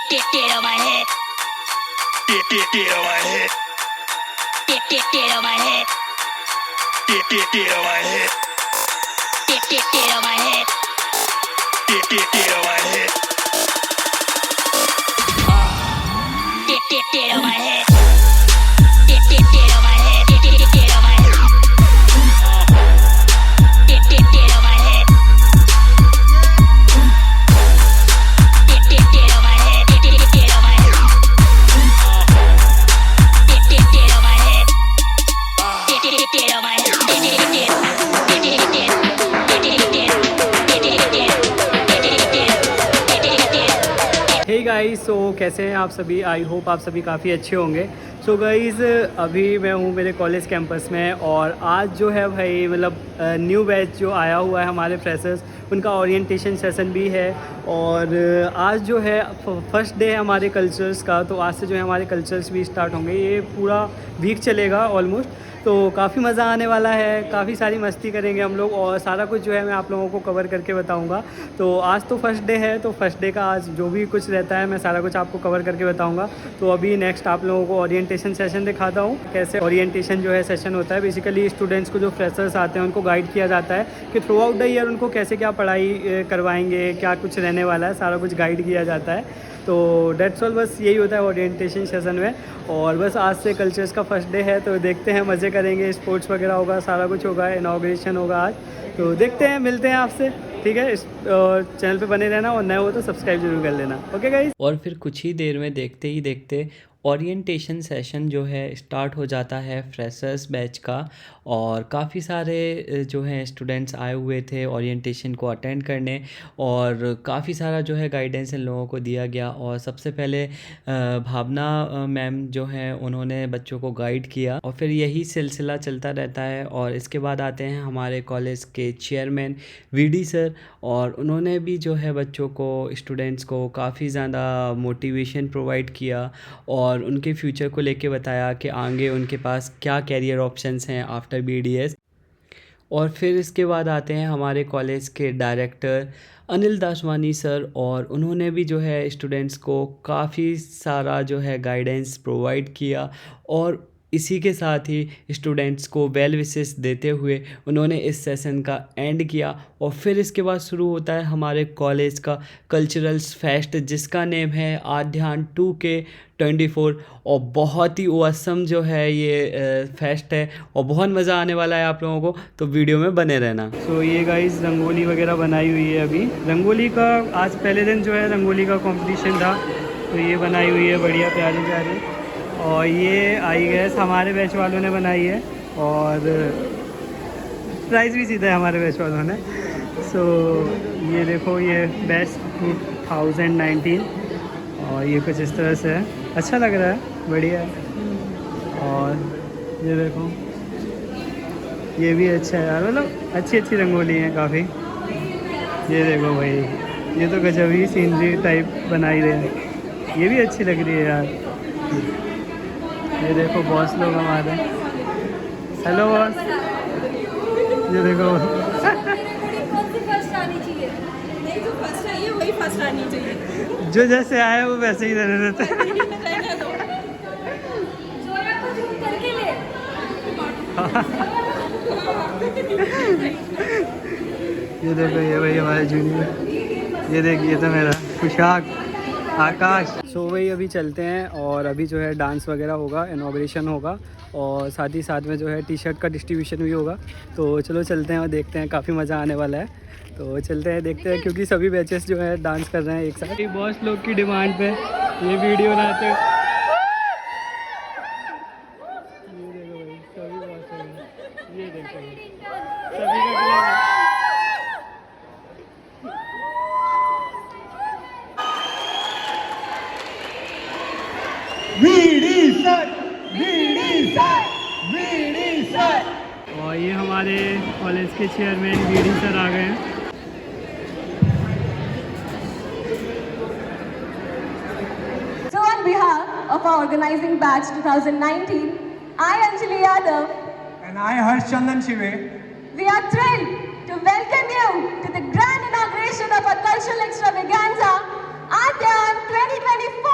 Get on my head. Get on my head. Get on my head. Get on my head. Get on my head. Get on my head. Get on my head. Get on my head. Get on my head. Get on my head. Hey guys, so कैसे हैं आप सभी। I hope आप सभी काफ़ी अच्छे होंगे। So guys, अभी मैं हूँ मेरे कॉलेज कैंपस में और आज जो है भाई मतलब न्यू बैच जो आया हुआ है हमारे फ्रेशर्स, उनका ओरिएंटेशन सेशन भी है। और आज जो है फर्स्ट डे है हमारे कल्चर्स का, तो आज से जो है हमारे कल्चर्स भी स्टार्ट होंगे। ये पूरा वीक चलेगा ऑलमोस्ट, तो काफ़ी मज़ा आने वाला है, काफ़ी सारी मस्ती करेंगे हम लोग और सारा कुछ जो है मैं आप लोगों को कवर करके बताऊंगा। तो आज तो फर्स्ट डे है, तो फर्स्ट डे का आज जो भी कुछ रहता है मैं सारा कुछ आपको कवर करके बताऊंगा। तो अभी नेक्स्ट आप लोगों को ओरिएंटेशन सेशन दिखाता हूँ, कैसे ओरिएंटेशन जो है सेशन होता है। बेसिकली स्टूडेंट्स को जो फ्रेशर्स आते हैं उनको गाइड किया जाता है कि थ्रू आउट द ईयर उनको कैसे क्या पढ़ाई करवाएंगे, क्या कुछ रहने वाला है, सारा कुछ गाइड किया जाता है। तो डेट्स ऑल, बस यही होता है ओरिएंटेशन सेशन में। और बस आज से कल्चर्स का फर्स्ट डे है, तो देखते हैं, मज़े करेंगे, स्पोर्ट्स वगैरह होगा, सारा कुछ होगा, इनॉग्रेशन होगा आज। तो देखते हैं, मिलते हैं आपसे, ठीक है। इस चैनल पे बने रहना और नए हो तो सब्सक्राइब जरूर कर लेना, ओके गाइस। और फिर कुछ ही देर में देखते ही देखते ओरिएंटेशन सेशन जो है स्टार्ट हो जाता है फ्रेशर्स बैच का। और काफ़ी सारे जो हैं स्टूडेंट्स आए हुए थे ओरिएंटेशन को अटेंड करने और काफ़ी सारा जो है गाइडेंस इन लोगों को दिया गया। और सबसे पहले भावना मैम जो हैं उन्होंने बच्चों को गाइड किया और फिर यही सिलसिला चलता रहता है। और इसके बाद आते हैं हमारे कॉलेज के चेयरमैन वीडी सर, और उन्होंने भी जो है बच्चों को, स्टूडेंट्स को काफ़ी ज़्यादा मोटिवेशन प्रोवाइड किया और उनके फ्यूचर को लेके बताया कि आगे उनके पास क्या कैरियर ऑप्शंस हैं आफ्टर बीडीएस। और फिर इसके बाद आते हैं हमारे कॉलेज के डायरेक्टर अनिल दासवानी सर, और उन्होंने भी जो है स्टूडेंट्स को काफ़ी सारा जो है गाइडेंस प्रोवाइड किया। और इसी के साथ ही स्टूडेंट्स को वेल विशेस देते हुए उन्होंने इस सेशन का एंड किया। और फिर इसके बाद शुरू होता है हमारे कॉलेज का कल्चरल्स फेस्ट, जिसका नेम है आध्यान 2K24। और बहुत ही औसम जो है ये फेस्ट है और बहुत मज़ा आने वाला है आप लोगों को, तो वीडियो में बने रहना। तो ये गाइस रंगोली वगैरह बनाई हुई है। अभी रंगोली का आज पहले दिन जो है रंगोली का कंपटीशन था, तो ये बनाई हुई है बढ़िया प्यारी प्यारी। और ये आई गैस हमारे बैच वालों ने बनाई है और प्राइज़ भी जीता है हमारे बैच वालों ने। सो ये देखो, ये बेस्ट 2019 और ये कुछ इस तरह से है, अच्छा लग रहा है, बढ़िया है। और ये देखो, ये भी अच्छा है यार, मतलब अच्छी अच्छी रंगोली हैं काफ़ी। ये देखो भाई, ये तो गजब ही सीनरी टाइप बनाई रहे हैं, ये भी अच्छी लग रही है यार। ये देखो बॉस लोग हमारे, हेलो बॉस, ये देखो जो जैसे आए वो वैसे ही रहने देते हैं। ये देखो, ये भाई हमारे जूनियर, ये देखिए तो मेरा खुशाक आकाश। सो वही अभी चलते हैं और अभी जो है डांस वगैरह होगा, इनॉग्रेशन होगा और साथ ही साथ में जो है टी शर्ट का डिस्ट्रीब्यूशन भी होगा। तो चलो चलते हैं और देखते हैं, काफ़ी मज़ा आने वाला है। तो चलते हैं, देखते हैं, क्योंकि सभी बैचेस जो है डांस कर रहे हैं एक साथ। बॉस लोग की डिमांड पे ये वीडियो बनाते हैं। ये देखो भाई, सभी बॉस लोग, ये देखो सभी का और ये हमारे कॉलेज के चेयरमैन वीडी सर आ गए हैं। So on behalf of our organizing batch 2019, I Anjali Yadav and I Harsh Chandan Shive, we are thrilled to welcome you to the grand inauguration of our cultural extravaganza Adyan 2024.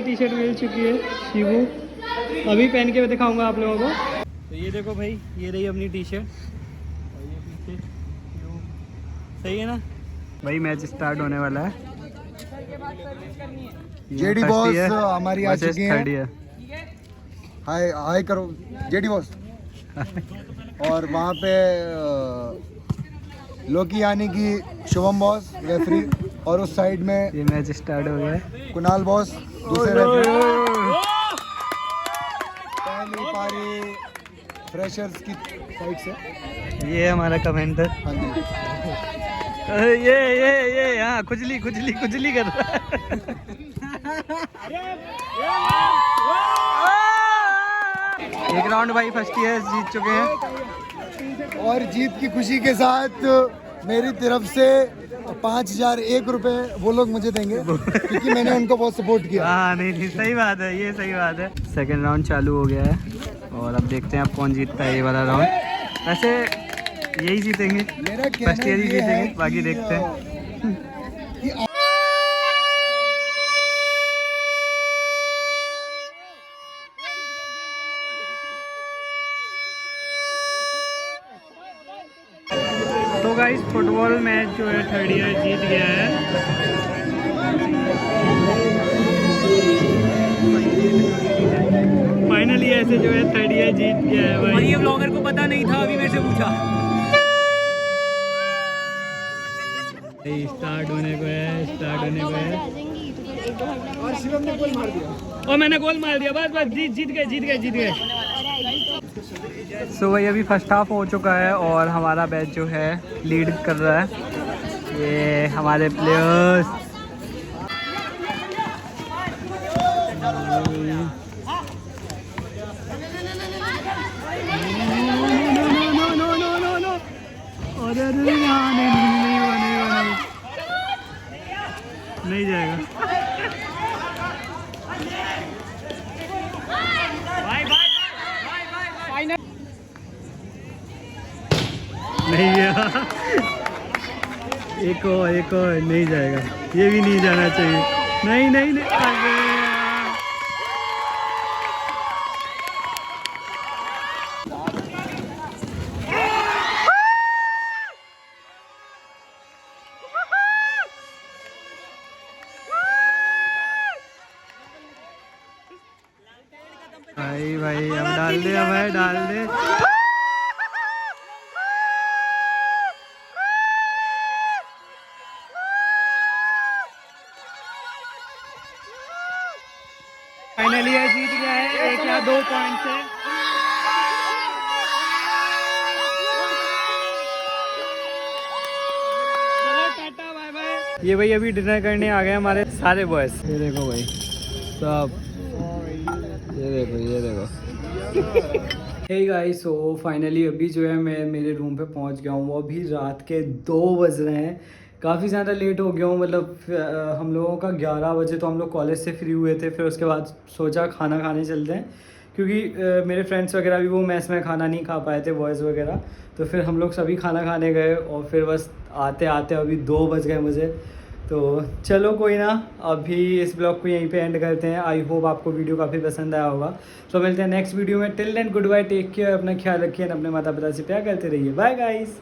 T shirt मिल चुकी है शिवू, अभी पहन के दिखाऊंगा आप लोगों को। तो ये देखो भाई, ये रही अपनी टी शर्ट और ये पीछे शिवू। सही है ना भाई? मैच स्टार्ट होने वाला है। जेडी बॉस हमारी आ चुकी है। हाय हाय करो जेडी बॉस। और वहाँ पे लोकी यानी कि शुभम बॉस रेफरी, और उस साइड में ये मैच स्टार्ट हो गया है। कुणाल बॉस दूसरे रेफरी। पहली पारी फ्रेशर्स की साइड से। ये हमारा कमेंटर। हाँ जी। ये हाँ, खुजली खुजली खुजली कर रहा है। एक राउंड भाई फर्स्ट ईयर जीत चुके हैं, और जीत की खुशी के साथ मेरी तरफ से 5001 रुपए वो लोग मुझे देंगे, क्योंकि मैंने उनको बहुत सपोर्ट किया। हाँ नहीं सही बात है, ये सही बात है। सेकंड राउंड चालू हो गया है और अब देखते हैं अब कौन जीतता है ये वाला राउंड। वैसे यही जीतेंगे, फर्स्ट ईयर ही जीतेंगे, बाकी देखते हैं। तो गाइस फुटबॉल मैच जो है थर्ड ईयर जीत गया है। फाइनली ऐसे जो है थर्ड ईयर जीत गया है भाई। और ये ब्लॉगर को पता नहीं था, अभी मेरे से पूछा। स्टार्ट होने को है, स्टार्ट होने को है। और शिवम ने गोल मार दिया। और मैंने गोल मार दिया, बस बस जीत गए जीत गए जीत गए। सो भाई अभी फर्स्ट हाफ हो चुका है और हमारा बैच जो है लीड कर रहा है। ये हमारे प्लेयर्स नहीं जाएगा। नहीं गया। एक और नहीं जाएगा, ये भी नहीं जाना चाहिए। नहीं नहीं नहीं, भाई अब डाल दे, अब है डाल दे। फाइनली ये जीत गया है 1 या 2 पॉइंट से। चलो टाटा बाय बाय। ये भाई अभी डिनर करने आ गए हमारे सारे बॉयज। ये देखो भाई सब, ये देखो हे गाइस, सो फाइनली अभी जो है मैं मेरे रूम पे पहुंच गया हूँ। वो अभी रात के 2 बज रहे हैं। काफ़ी ज़्यादा लेट हो गया हूँ। मतलब हम लोगों का 11 बजे तो हम लोग कॉलेज से फ्री हुए थे। फिर उसके बाद सोचा खाना खाने चलते हैं, क्योंकि मेरे फ्रेंड्स वगैरह भी वो मेस में खाना नहीं खा पाए थे, बॉयज़ वगैरह। तो फिर हम लोग सभी खाना खाने गए और फिर बस आते आते अभी 2 बज गए मुझे। तो चलो कोई ना, अभी इस ब्लॉग को यहीं पे एंड करते हैं। आई होप आपको वीडियो काफ़ी पसंद आया होगा। तो मिलते हैं नेक्स्ट वीडियो में। Till then good bye, take care, अपना ख्याल रखिए, अपने माता पिता से प्यार करते रहिए। Bye guys.